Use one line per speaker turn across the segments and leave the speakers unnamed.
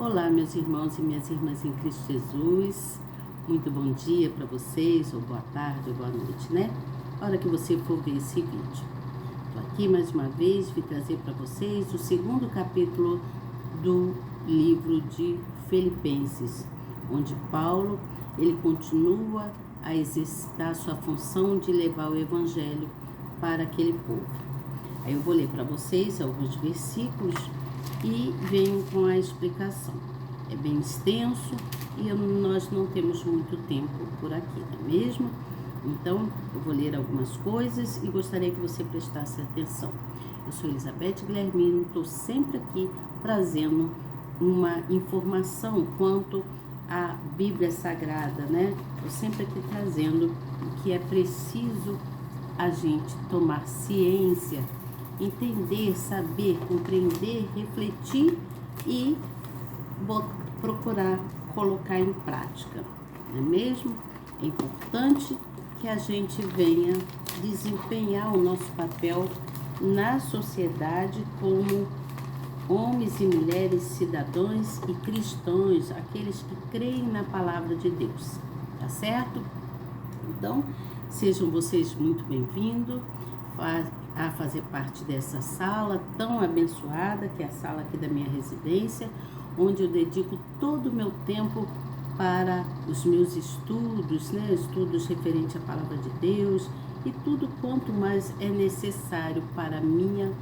Olá, meus irmãos e minhas irmãs em Cristo Jesus. Muito bom dia para vocês, ou boa tarde, ou boa noite, né? A hora que você for ver esse vídeo. Estou aqui mais uma vez, vim trazer para vocês o segundo capítulo do livro de Filipenses, onde Paulo, ele continua a exercitar sua função de levar o evangelho para aquele povo. Aí eu vou ler para vocês alguns versículos e venho com a explicação. É bem extenso e nós não temos muito tempo por aqui, não é mesmo? Então, eu vou ler algumas coisas e gostaria que você prestasse atenção. Eu sou Elizabeth Guilhermino, estou sempre aqui trazendo uma informação quanto à Bíblia Sagrada, né? Estou sempre aqui trazendo o que é preciso a gente tomar ciência, entender, saber, compreender, refletir e procurar colocar em prática, não é mesmo? É importante que a gente venha desempenhar o nosso papel na sociedade como homens e mulheres, cidadãos e cristãos, aqueles que creem na palavra de Deus, tá certo? Então, sejam vocês muito bem-vindos a fazer parte dessa sala tão abençoada, que é a sala aqui da minha residência, onde eu dedico todo o meu tempo para os meus estudos, né? Estudos referentes à palavra de Deus e tudo quanto mais é necessário para a minha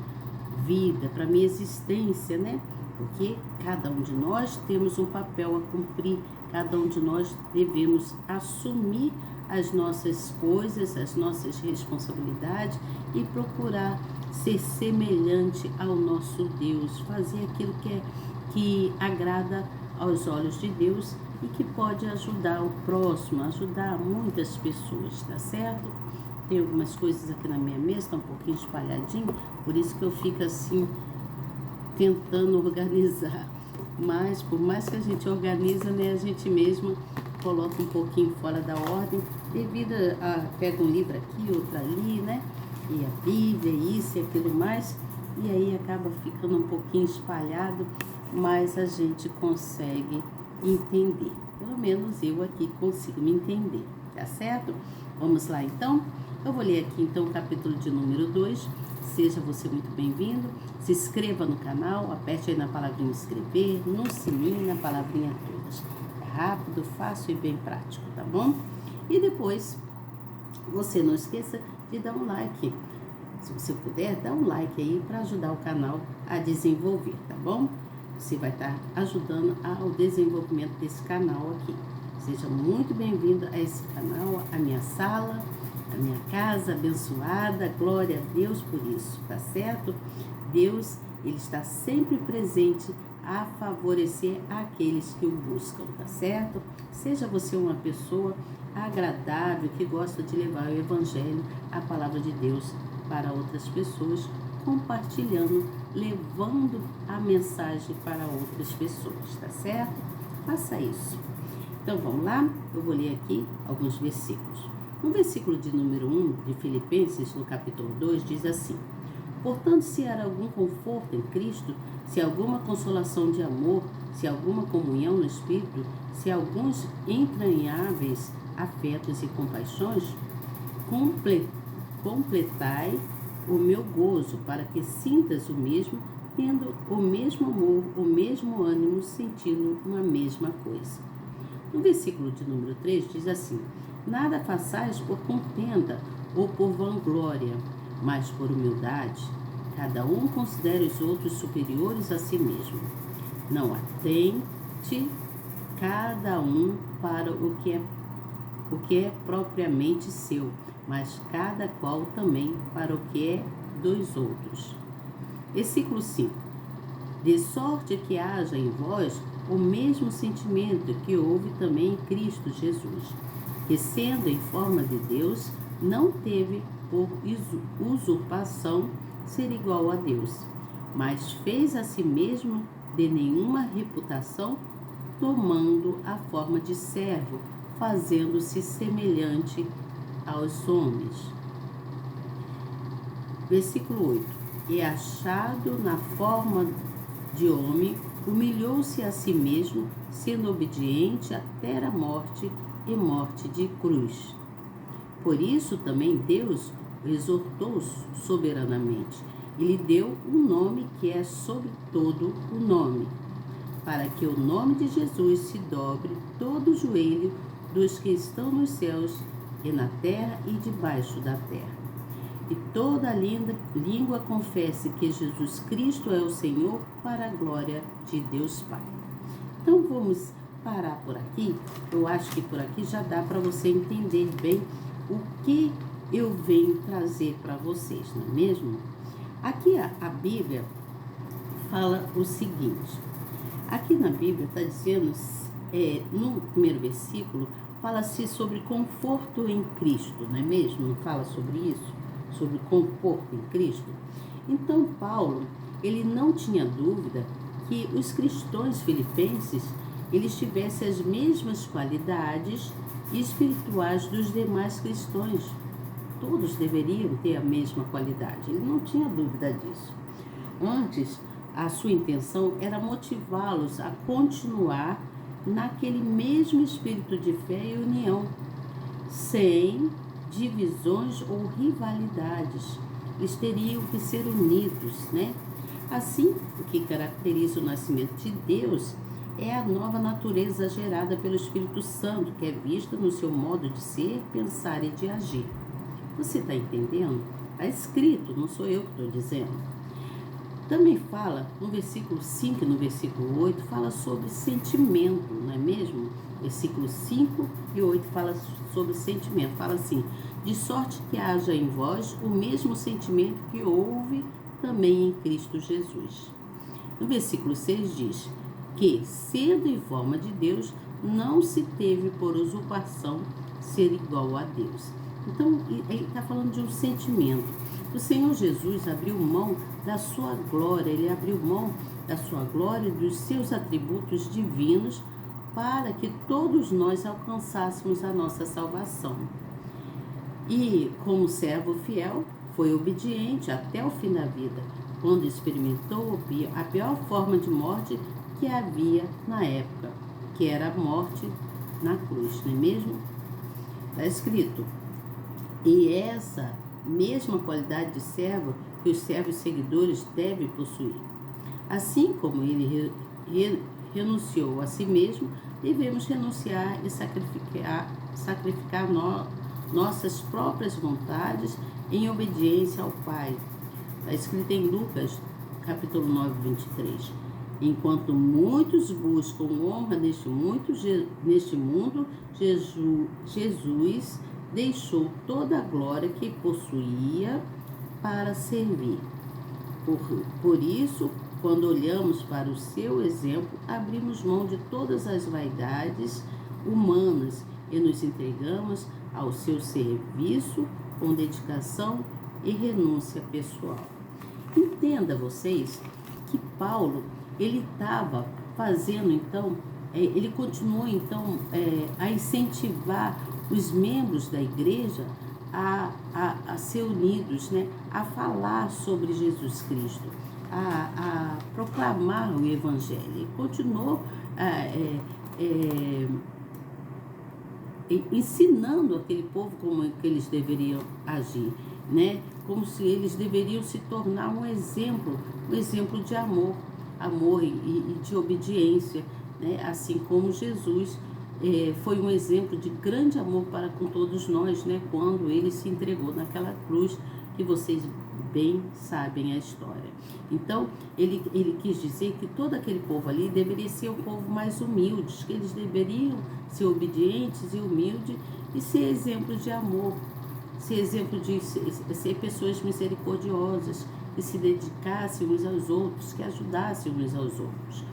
vida, para a minha existência, né? Porque cada um de nós temos um papel a cumprir, cada um de nós devemos assumir as nossas coisas, as nossas responsabilidades e procurar ser semelhante ao nosso Deus, fazer aquilo que agrada aos olhos de Deus e que pode ajudar o próximo, ajudar muitas pessoas, tá certo? Tem algumas coisas aqui na minha mesa, tá um pouquinho espalhadinho, por isso que eu fico assim, tentando organizar. Mas, por mais que a gente organiza, né, a gente mesmo coloca um pouquinho fora da ordem, devido a pega um livro aqui, outro ali, né? E a Bíblia, isso e aquilo mais, e aí acaba ficando um pouquinho espalhado, mas a gente consegue entender. Pelo menos eu aqui consigo me entender, tá certo? Vamos lá então? Eu vou ler aqui então o capítulo de número 2. Seja você muito bem-vindo. Se inscreva no canal, aperte aí na palavrinha inscrever, no sininho, na palavrinha todas. É rápido, fácil e bem prático, tá bom? E depois, você não esqueça de dar um like. Se você puder, dá um like aí para ajudar o canal a desenvolver, tá bom? Você vai estar ajudando ao desenvolvimento desse canal aqui. Seja muito bem-vindo a esse canal, a minha sala, a minha casa abençoada. Glória a Deus por isso, tá certo? Deus, ele está sempre presente a favorecer aqueles que o buscam, tá certo? Seja você uma pessoa agradável, que gosta de levar o evangelho, a palavra de Deus para outras pessoas, compartilhando, levando a mensagem para outras pessoas, tá certo? Faça isso. Então vamos lá, eu vou ler aqui alguns versículos. No versículo de número 1 de Filipenses, no capítulo 2, diz assim: portanto, se há algum conforto em Cristo, se há alguma consolação de amor, se há alguma comunhão no Espírito, se há alguns entranháveis afetos e compaixões, completai o meu gozo, para que sintas o mesmo, tendo o mesmo amor, o mesmo ânimo, sentindo uma mesma coisa. No versículo de número 3 diz assim: nada façais por contenda ou por vanglória, mas por humildade. Cada um considere os outros superiores a si mesmo. Não atente cada um para o que é propriamente seu, mas cada qual também para o que é dos outros. Versículo 5. De sorte que haja em vós o mesmo sentimento que houve também em Cristo Jesus, que sendo em forma de Deus, não teve por usurpação ser igual a Deus, mas fez a si mesmo de nenhuma reputação, tomando a forma de servo, fazendo-se semelhante aos homens. Versículo 8. E achado na forma de homem, humilhou-se a si mesmo, sendo obediente até a morte e morte de cruz. Por isso também Deus o exortou soberanamente e lhe deu um nome que é sobre todo o nome, para que o nome de Jesus se dobre todo o joelho dos que estão nos céus e na terra e debaixo da terra. E toda língua confesse que Jesus Cristo é o Senhor, para a glória de Deus Pai. Então vamos parar por aqui. Eu acho que por aqui já dá para você entender bem o que eu venho trazer para vocês, não é mesmo? Aqui a Bíblia fala o seguinte. Aqui na Bíblia está dizendo, no primeiro versículo, fala-se sobre conforto em Cristo, não é mesmo? Não fala sobre isso? Sobre conforto em Cristo? Então Paulo, ele não tinha dúvida que os cristãos filipenses, eles tivessem as mesmas qualidades espirituais dos demais cristãos. Todos deveriam ter a mesma qualidade. Ele não tinha dúvida disso. Antes, a sua intenção era motivá-los a continuar naquele mesmo espírito de fé e união, sem divisões ou rivalidades. Eles teriam que ser unidos, né? Assim, o que caracteriza o nascimento de Deus é a nova natureza gerada pelo Espírito Santo, que é vista no seu modo de ser, pensar e de agir. Você está entendendo? Está escrito, não sou eu que estou dizendo. Também fala, no versículo 5 e no versículo 8, fala sobre sentimento, não é mesmo? Versículo 5 e 8 fala sobre sentimento. Fala assim, de sorte que haja em vós o mesmo sentimento que houve também em Cristo Jesus. No versículo 6 diz que, sendo em forma de Deus, não se teve por usurpação ser igual a Deus. Então, ele está falando de um sentimento. O Senhor Jesus abriu mão da sua glória, ele abriu mão da sua glória e dos seus atributos divinos para que todos nós alcançássemos a nossa salvação. E, como servo fiel, foi obediente até o fim da vida, quando experimentou a pior forma de morte que havia na época, que era a morte na cruz, não é mesmo? Está escrito. E essa mesma qualidade de servo que os servos seguidores devem possuir. Assim como ele renunciou a si mesmo, devemos renunciar e sacrificar nossas próprias vontades em obediência ao Pai. Está escrito em Lucas, capítulo 9, 23. Enquanto muitos buscam honra neste mundo, Jesus deixou toda a glória que possuía para servir. Por isso, quando olhamos para o seu exemplo, abrimos mão de todas as vaidades humanas e nos entregamos ao seu serviço com dedicação e renúncia pessoal. Entenda vocês que Paulo, ele estava fazendo então, ele continuou então a incentivar os membros da igreja a ser unidos, né? A falar sobre Jesus Cristo, a proclamar o Evangelho. Ele continuou ensinando aquele povo como que eles deveriam agir, né? Como se eles deveriam se tornar um exemplo de amor e de obediência, né? Assim como Jesus foi um exemplo de grande amor para com todos nós, né? Quando ele se entregou naquela cruz, que vocês bem sabem a história. Então, ele quis dizer que todo aquele povo ali deveria ser um povo mais humilde, que eles deveriam ser obedientes e humildes e ser exemplo de amor, ser exemplo de ser pessoas misericordiosas, que se dedicassem uns aos outros, que ajudassem uns aos outros.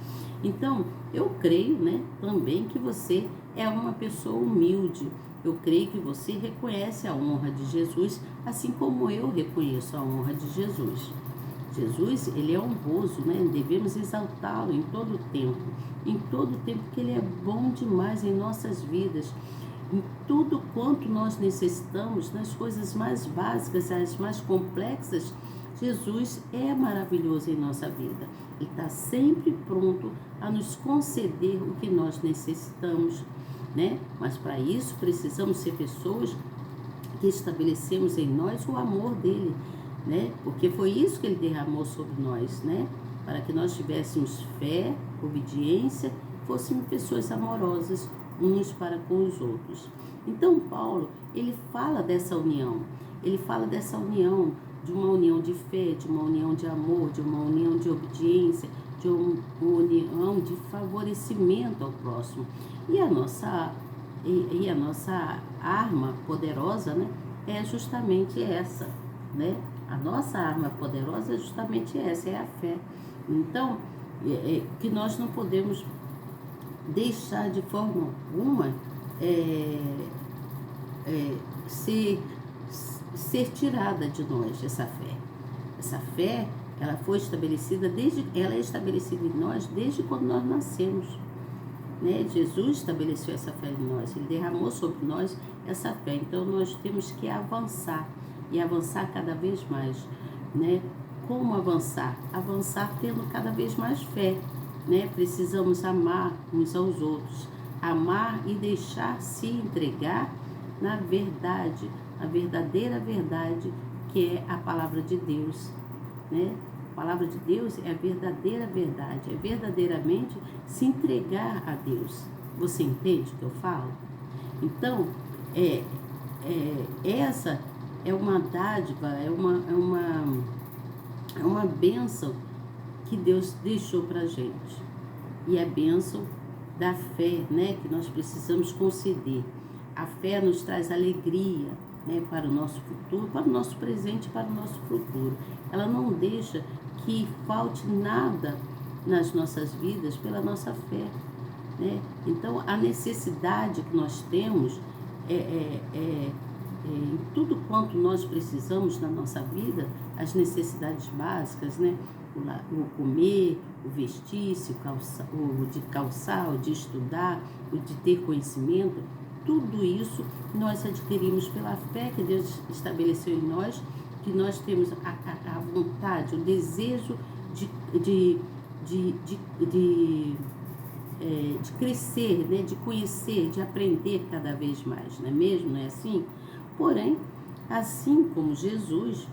Então, eu creio, né, também que você é uma pessoa humilde. Eu creio que você reconhece a honra de Jesus, assim como eu reconheço a honra de Jesus. Jesus, ele é honroso, né? Devemos exaltá-lo em todo o tempo, que ele é bom demais em nossas vidas. Em tudo quanto nós necessitamos, nas coisas mais básicas, as mais complexas, Jesus é maravilhoso em nossa vida. Ele está sempre pronto a nos conceder o que nós necessitamos, né? Mas para isso precisamos ser pessoas que estabelecemos em nós o amor dele, né? Porque foi isso que ele derramou sobre nós, né? Para que nós tivéssemos fé, obediência, fôssemos pessoas amorosas uns para com os outros. Então Paulo, ele fala dessa união, de uma união de fé, de uma união de amor, de uma união de obediência, de uma união de favorecimento ao próximo. E a nossa arma poderosa, né, é justamente essa, né? A nossa arma poderosa é justamente essa, é a fé. Então, que nós não podemos deixar de forma alguma ser tirada de nós essa fé. Essa fé, ela é estabelecida em nós desde quando nós nascemos, né? Jesus estabeleceu essa fé em nós, ele derramou sobre nós essa fé. Então nós temos que avançar e avançar cada vez mais, né? Como avançar? Avançar tendo cada vez mais fé, né? Precisamos amar uns aos outros, amar e deixar se entregar na verdade, a verdadeira verdade, que é a palavra de Deus, né? A palavra de Deus é a verdadeira verdade, é verdadeiramente se entregar a Deus. Você entende o que eu falo? Então, essa é uma dádiva, é uma bênção que Deus deixou para a gente. E a bênção da fé, né, que nós precisamos conceder. A fé nos traz alegria, né, para o nosso futuro, para o nosso presente e para o nosso futuro. Ela não deixa que falte nada nas nossas vidas pela nossa fé, né? Então, a necessidade que nós temos em tudo quanto nós precisamos na nossa vida, as necessidades básicas, né? O comer, o vestir-se, o de calçar, o de estudar, o de ter conhecimento, tudo isso nós adquirimos pela fé que Deus estabeleceu em nós, que nós temos a vontade, o desejo de crescer, né? De conhecer, de aprender cada vez mais, não é mesmo? Não é assim? Porém, assim como Jesus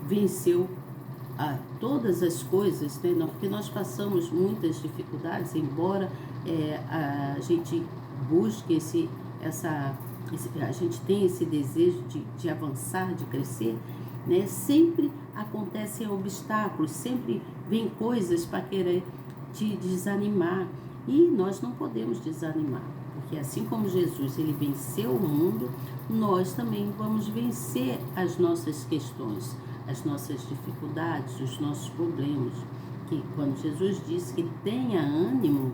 venceu todas as coisas, né? Porque nós passamos muitas dificuldades, embora a gente busque a gente tem esse desejo de avançar, de crescer, né? Sempre acontecem obstáculos, sempre vem coisas para querer te desanimar, e nós não podemos desanimar, porque assim como Jesus ele venceu o mundo, nós também vamos vencer as nossas questões, as nossas dificuldades, os nossos problemas. Que quando Jesus disse que tenha ânimo,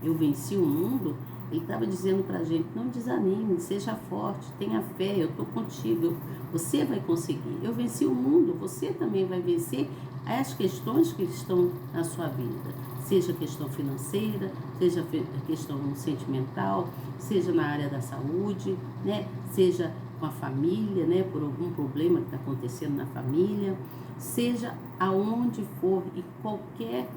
eu venci o mundo, ele estava dizendo para a gente, não desanime, seja forte, tenha fé, eu estou contigo, você vai conseguir. Eu venci o mundo, você também vai vencer as questões que estão na sua vida, seja questão financeira, seja questão sentimental, seja na área da saúde, né? Seja com a família, né? Por algum problema que está acontecendo na família, seja aonde for, em qualquer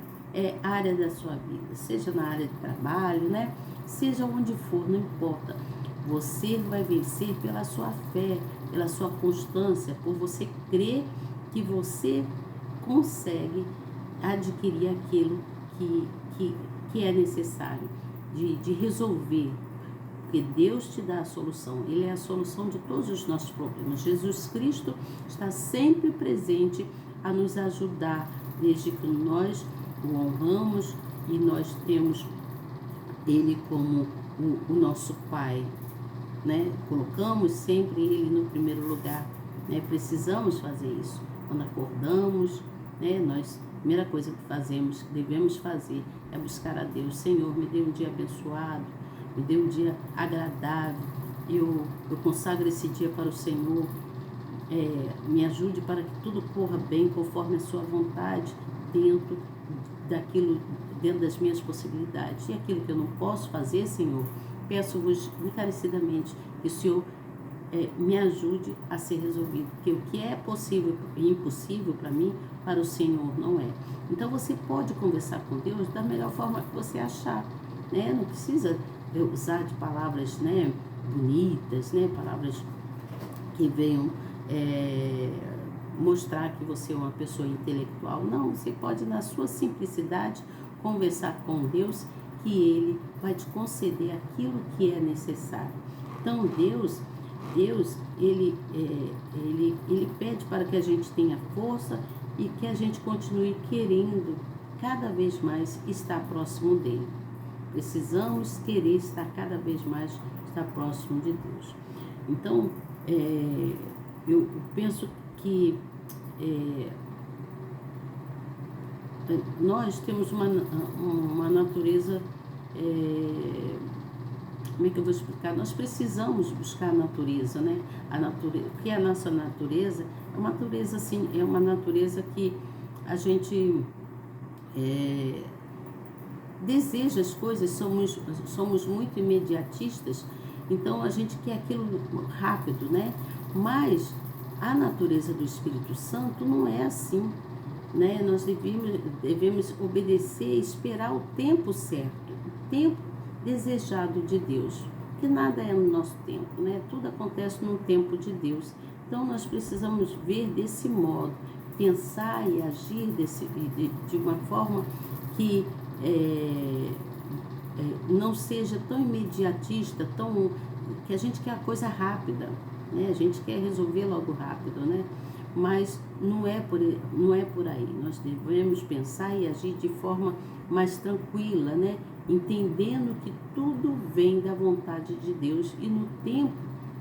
área da sua vida, seja na área de trabalho, né? Seja onde for, não importa. Você vai vencer pela sua fé, pela sua constância, por você crer que você consegue adquirir aquilo que é necessário de resolver. Porque Deus te dá a solução, Ele é a solução de todos os nossos problemas. Jesus Cristo está sempre presente a nos ajudar, desde que nós o honramos e nós temos Ele como o nosso Pai, né? Colocamos sempre Ele no primeiro lugar, né? Precisamos fazer isso. Quando acordamos, né? A primeira coisa que fazemos, que devemos fazer, é buscar a Deus. Senhor, me dê um dia abençoado, me dê um dia agradável. Eu consagro esse dia para o Senhor. Me ajude para que tudo corra bem conforme a sua vontade, dentro das minhas possibilidades. E aquilo que eu não posso fazer, Senhor, peço-vos encarecidamente que o Senhor me ajude a ser resolvido. Porque o que é possível e impossível para mim, para o Senhor não é. Então você pode conversar com Deus da melhor forma que você achar, né? Não precisa usar de palavras, né, bonitas, né, palavras que venham mostrar que você é uma pessoa intelectual. Não, você pode, na sua simplicidade, conversar com Deus, que Ele vai te conceder aquilo que é necessário. Então, Deus ele pede para que a gente tenha força e que a gente continue querendo cada vez mais estar próximo dele. Precisamos querer estar cada vez mais estar próximo de Deus. Então, eu penso que nós temos uma natureza, como é que eu vou explicar? Nós precisamos buscar a natureza, né? A natureza, o que é a nossa natureza? É uma natureza assim, é uma natureza que a gente deseja as coisas, somos muito imediatistas, então a gente quer aquilo rápido, né? Mas a natureza do Espírito Santo não é assim, né? Nós devemos obedecer e esperar o tempo certo, o tempo desejado de Deus, que nada é no nosso tempo, né? Tudo acontece no tempo de Deus. Então nós precisamos ver desse modo, pensar e agir de uma forma que não seja tão imediatista, que a gente quer a coisa rápida, né? A gente quer resolver logo rápido, né? Mas não é por aí. Nós devemos pensar e agir de forma mais tranquila, né? Entendendo que tudo vem da vontade de Deus e no tempo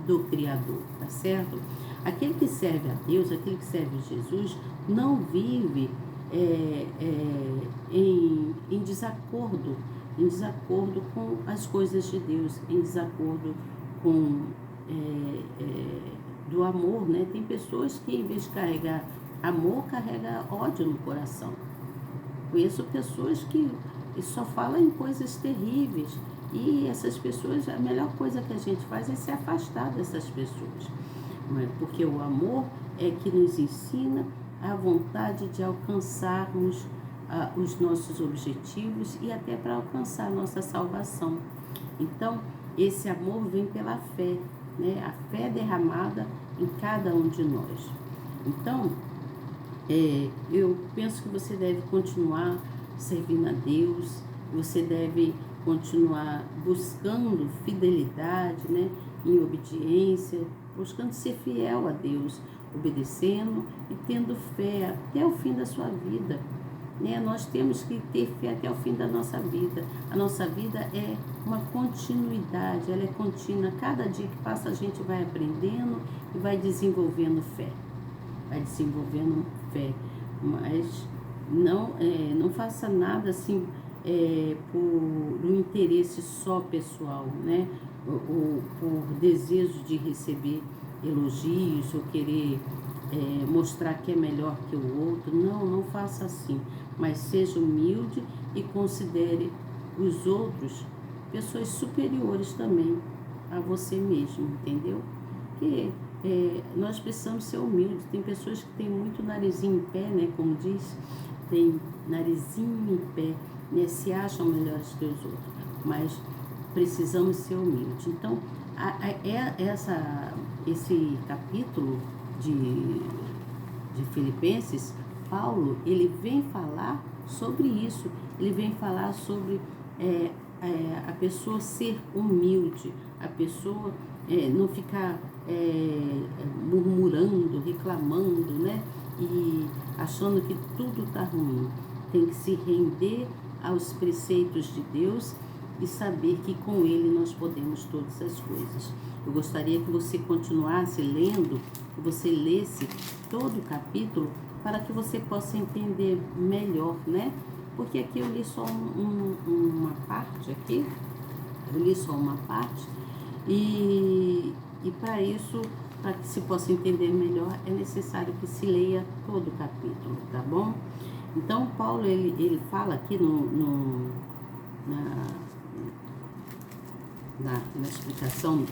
do Criador, tá certo? Aquele que serve a Deus, aquele que serve a Jesus, não vive em desacordo com as coisas de Deus, em desacordo com do amor, né? Tem pessoas que, em vez de carregar amor, carrega ódio no coração. Conheço pessoas que só falam em coisas terríveis, e essas pessoas, a melhor coisa que a gente faz é se afastar dessas pessoas, porque o amor é que nos ensina a vontade de alcançarmos os nossos objetivos e até para alcançar a nossa salvação. Então, esse amor vem pela fé, né? A fé derramada em cada um de nós. Então, eu penso que você deve continuar servindo a Deus, você deve continuar buscando fidelidade, né? Em obediência, buscando ser fiel a Deus, obedecendo e tendo fé até o fim da sua vida, né? Nós temos que ter fé até o fim da nossa vida. A nossa vida é uma continuidade, ela é contínua. Cada dia que passa a gente vai aprendendo e vai desenvolvendo fé. Mas não faça nada assim por um interesse só pessoal, né? Ou por desejo de receber elogios ou querer mostrar que é melhor que o outro. Não faça assim, mas seja humilde e considere os outros pessoas superiores também a você mesmo, entendeu? Porque nós precisamos ser humildes. Tem pessoas que têm muito narizinho em pé, né? Como diz, tem narizinho em pé, né? Se acham melhores que os outros, mas precisamos ser humildes. Então, esse capítulo de Filipenses, Paulo, ele vem falar sobre isso, ele vem falar sobre a pessoa ser humilde, a pessoa não ficar murmurando, reclamando, né? E achando que tudo está ruim. Tem que se render aos preceitos de Deus e saber que com Ele nós podemos todas as coisas. Eu gostaria que você continuasse lendo, que você lesse todo o capítulo para que você possa entender melhor, né? Porque aqui eu li só uma parte aqui, e para isso, para que se possa entender melhor, é necessário que se leia todo o capítulo, tá bom? Então, Paulo, ele fala aqui na explicação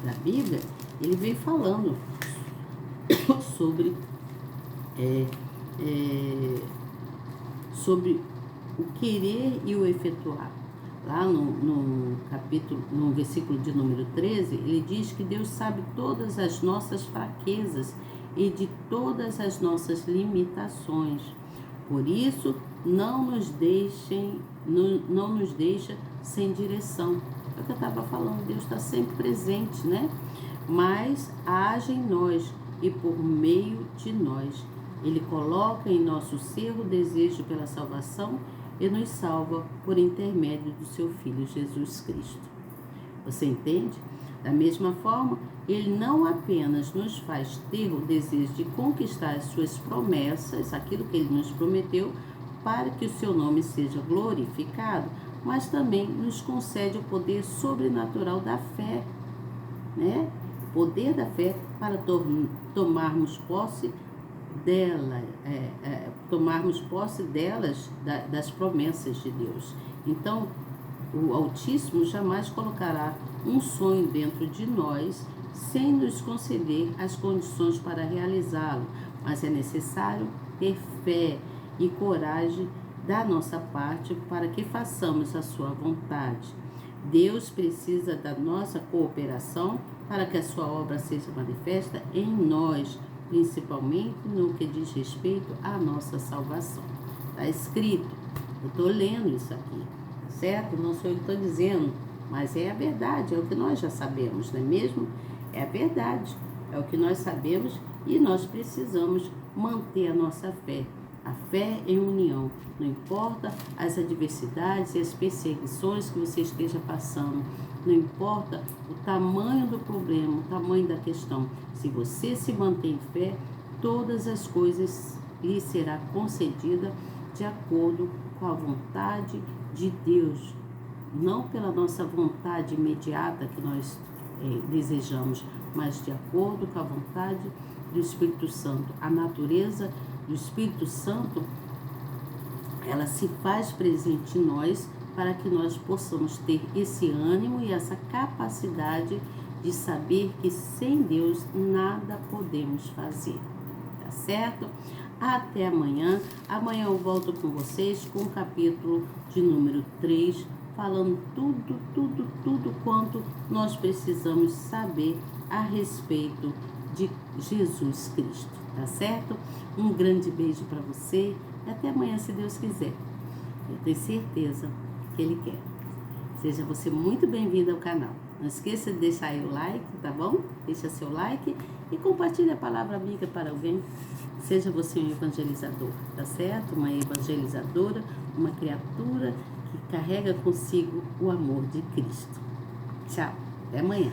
da Bíblia, ele vem falando sobre, sobre o querer e o efetuar. Lá no capítulo, no versículo de número 13, ele diz que Deus sabe todas as nossas fraquezas e de todas as nossas limitações. Por isso, não nos deixa sem direção. É o que eu estava falando, Deus está sempre presente, né? Mas age em nós e por meio de nós. Ele coloca em nosso ser o desejo pela salvação e nos salva por intermédio do seu Filho Jesus Cristo. Você entende? Da mesma forma, ele não apenas nos faz ter o desejo de conquistar as suas promessas, aquilo que ele nos prometeu, para que o seu nome seja glorificado, mas também nos concede o poder sobrenatural da fé, né? Poder da fé para tomarmos posse delas, das promessas de Deus. Então, o Altíssimo jamais colocará um sonho dentro de nós sem nos conceder as condições para realizá-lo, mas é necessário ter fé e coragem da nossa parte para que façamos a sua vontade. Deus precisa da nossa cooperação para que a sua obra seja manifesta em nós, principalmente no que diz respeito à nossa salvação. Está escrito, eu estou lendo isso aqui, tá certo? Não sou eu que estou dizendo, mas é a verdade, é o que nós já sabemos, não é mesmo? É a verdade, é o que nós sabemos e nós precisamos manter a nossa fé. A fé em união, não importa as adversidades e as perseguições que você esteja passando, não importa o tamanho do problema, o tamanho da questão. Se você se mantém em fé, todas as coisas lhe será concedida de acordo com a vontade de Deus, não pela nossa vontade imediata que nós desejamos, mas de acordo com a vontade do Espírito Santo. A natureza do Espírito Santo, ela se faz presente em nós para que nós possamos ter esse ânimo e essa capacidade de saber que sem Deus nada podemos fazer, tá certo? Até amanhã. Amanhã eu volto com vocês com o capítulo de número 3, falando tudo quanto nós precisamos saber a respeito de Jesus Cristo, tá certo? Um grande beijo para você e até amanhã, se Deus quiser. Eu tenho certeza que Ele quer. Seja você muito bem-vindo ao canal. Não esqueça de deixar aí o like, tá bom? Deixa seu like e compartilhe a palavra amiga para alguém. Seja você um evangelizador, tá certo? Uma evangelizadora, uma criatura que carrega consigo o amor de Cristo. Tchau, até amanhã.